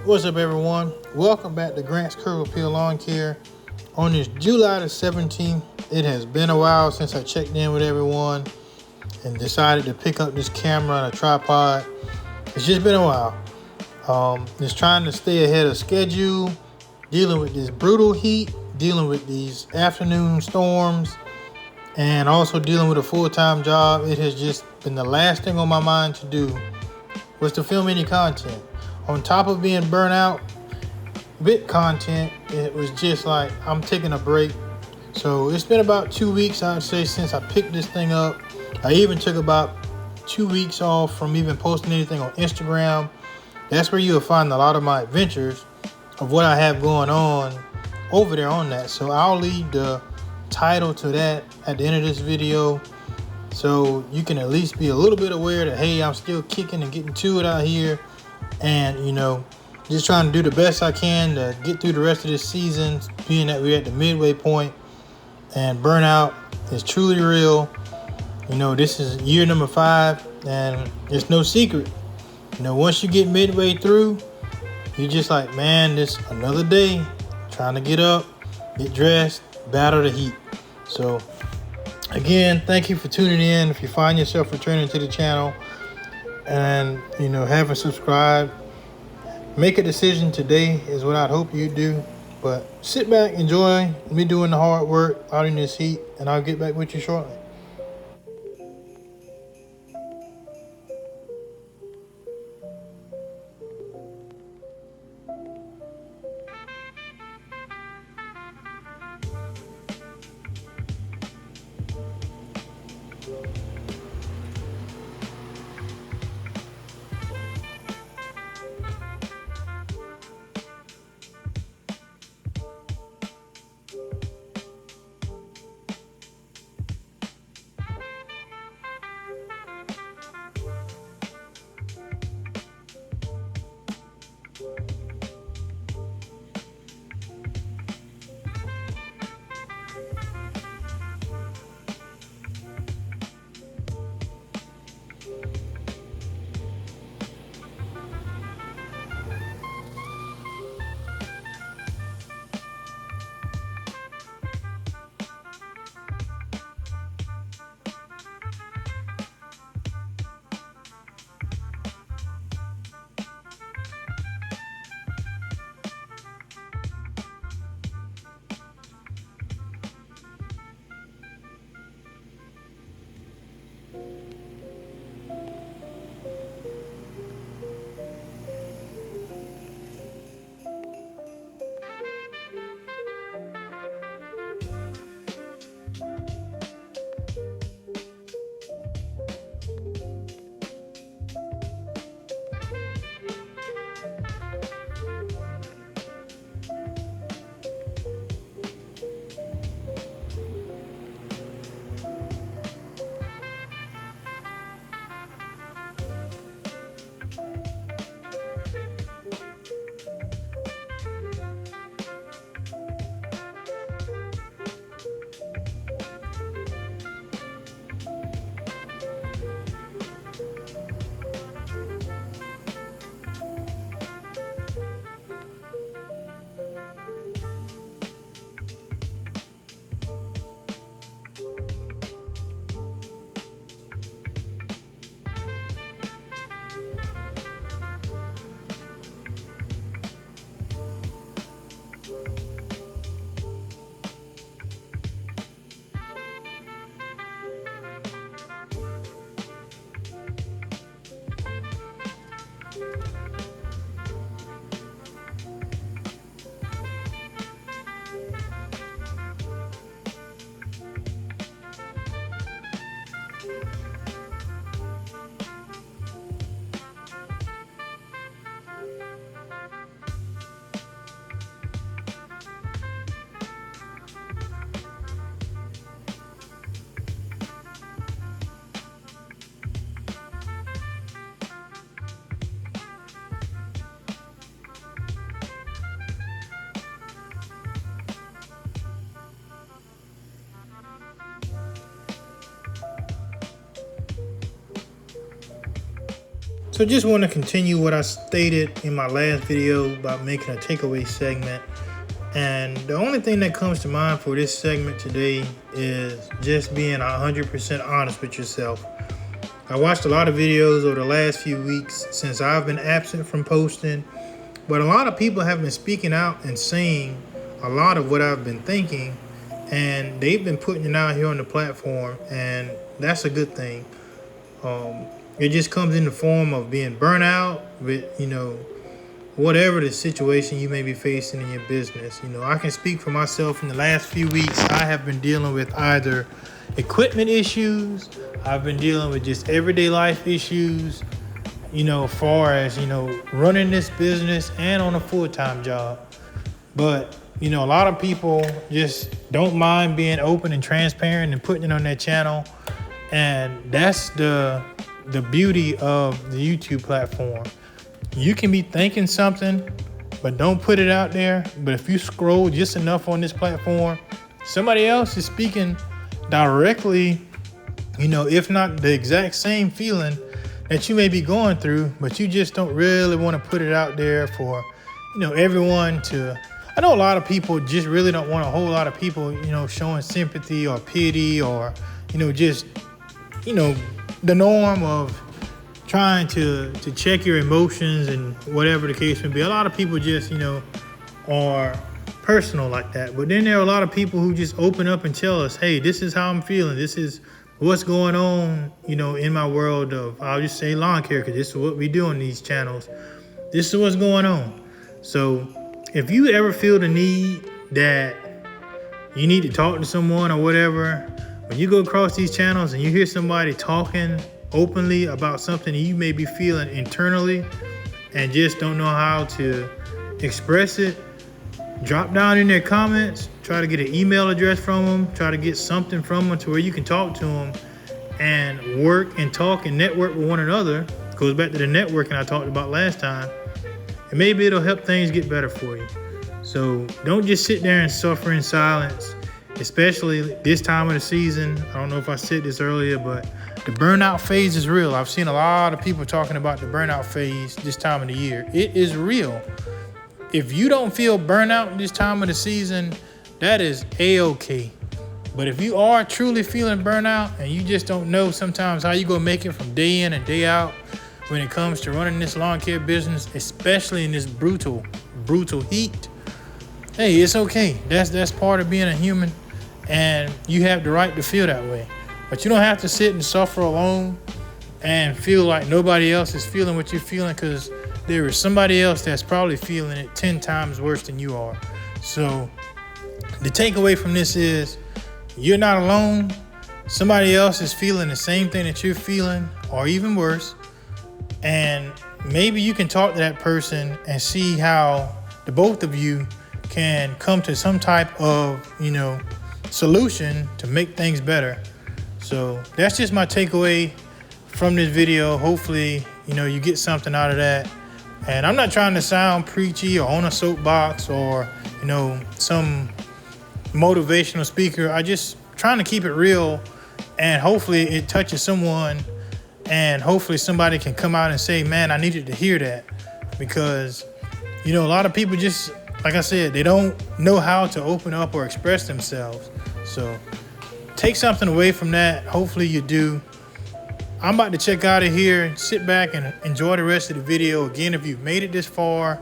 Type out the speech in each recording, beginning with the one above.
What's up, everyone? Welcome back to Grant's Curl Appeal Lawn Care. On this July the 17th, it has been a while since I checked in with everyone and decided to pick up this camera on a tripod. It's just been a while. Just trying to stay ahead of schedule, dealing with this brutal heat, dealing with these afternoon storms, and also dealing with a full-time job. It has just been the last thing on my mind to do was to film any content. On top of being burnt out with content, it was just like I'm taking a break. So it's been about 2 weeks, I'd say, since I picked this thing up. I even took about 2 weeks off from even posting anything on Instagram. That's where you'll find a lot of my adventures of what I have going on over there on that. So I'll leave the title to that at the end of this video, so you can at least be a little bit aware that, hey, I'm still kicking and getting to it out here. And, just trying to do the best I can to get through the rest of this season, being that we're at the midway point and burnout is truly real. This is year number 5, and it's no secret. Once you get midway through, you're just like, man, this another day trying to get up, get dressed, battle the heat. So again, thank you for tuning in. If you find yourself returning to the channel and haven't subscribed, make a decision today is what I'd hope you do. But sit back, enjoy me doing the hard work out in this heat, and I'll get back with you shortly. So just want to continue what I stated in my last video about making a takeaway segment. And the only thing that comes to mind for this segment today is just being 100% honest with yourself. I watched a lot of videos over the last few weeks since I've been absent from posting, but a lot of people have been speaking out and saying a lot of what I've been thinking, and they've been putting it out here on the platform, and that's a good thing. It just comes in the form of being burnt out with, whatever the situation you may be facing in your business. I can speak for myself. In the last few weeks, I have been dealing with either equipment issues, I've been dealing with just everyday life issues, as far as, running this business and on a full-time job. But, a lot of people just don't mind being open and transparent and putting it on their channel. And that's the beauty of the YouTube platform. You can be thinking something, but don't put it out there. But if you scroll just enough on this platform, somebody else is speaking directly, if not the exact same feeling that you may be going through, but you just don't really want to put it out there for, everyone to. I know a lot of people just really don't want a whole lot of people, showing sympathy or pity or, just, the norm of trying to check your emotions and whatever the case may be. A lot of people just, are personal like that. But then there are a lot of people who just open up and tell us, hey, this is how I'm feeling. This is what's going on, in my world of, I'll just say lawn care, because this is what we do on these channels. This is what's going on. So if you ever feel the need that you need to talk to someone or whatever, when you go across these channels and you hear somebody talking openly about something you may be feeling internally and just don't know how to express it, drop down in their comments, try to get an email address from them, try to get something from them to where you can talk to them and work and talk and network with one another. It goes back to the networking I talked about last time. And maybe it'll help things get better for you. So don't just sit there and suffer in silence, especially this time of the season. I don't know if I said this earlier, but the burnout phase is real. I've seen a lot of people talking about the burnout phase this time of the year. It is real. If you don't feel burnout this time of the season, that is A-okay. But if you are truly feeling burnout and you just don't know sometimes how you gonna make it from day in and day out when it comes to running this lawn care business, especially in this brutal heat, hey, it's okay. That's part of being a human, and you have the right to feel that way. But you don't have to sit and suffer alone and feel like nobody else is feeling what you're feeling, because there is somebody else that's probably feeling it 10 times worse than you are. So the takeaway from this is you're not alone. Somebody else is feeling the same thing that you're feeling, or even worse. And maybe you can talk to that person and see how the both of you can come to some type of, solution to make things better. So that's just my takeaway from this video. Hopefully, you get something out of that. And I'm not trying to sound preachy or on a soapbox or, some motivational speaker. I just trying to keep it real, and hopefully it touches someone, and hopefully somebody can come out and say, man, I needed to hear that. Because, a lot of people just, like I said, they don't know how to open up or express themselves. So take something away from that. Hopefully you do. I'm about to check out of here and sit back and enjoy the rest of the video. Again, if you've made it this far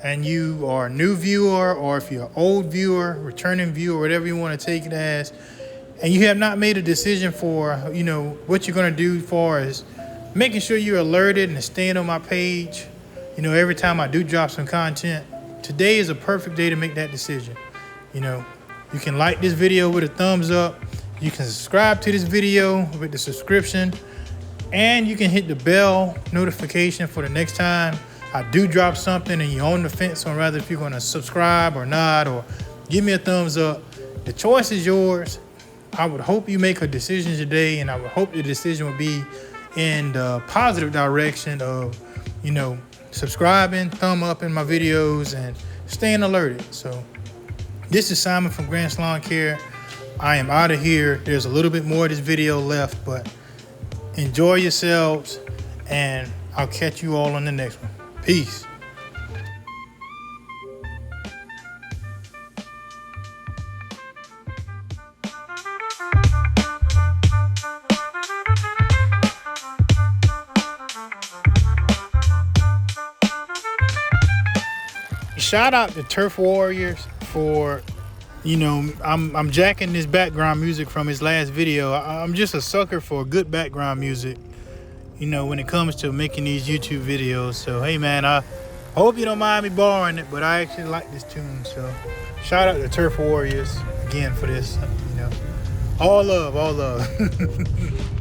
and you are a new viewer, or if you're an old viewer, returning viewer, whatever you want to take it as, and you have not made a decision for, what you're going to do as far as making sure you're alerted and staying on my page, every time I do drop some content, today is a perfect day to make that decision. You can like this video with a thumbs up. You can subscribe to this video with the subscription, and you can hit the bell notification for the next time I do drop something and you're on the fence on whether if you're going to subscribe or not, or give me a thumbs up. The choice is yours. I would hope you make a decision today, and I would hope the decision would be in the positive direction of, subscribing, thumb up in my videos, and staying alerted. So this is Simon from Grant's Lawn Care. I am out of here. There's a little bit more of this video left, but enjoy yourselves, and I'll catch you all on the next one. Peace. Shout out to Turf Warriors for, you know, I'm jacking this background music from his last video. I'm just a sucker for good background music, you know, when it comes to making these YouTube videos. So, hey, man, I hope you don't mind me borrowing it, but I actually like this tune. So, shout out to Turf Warriors again for this, you know. All love, all love.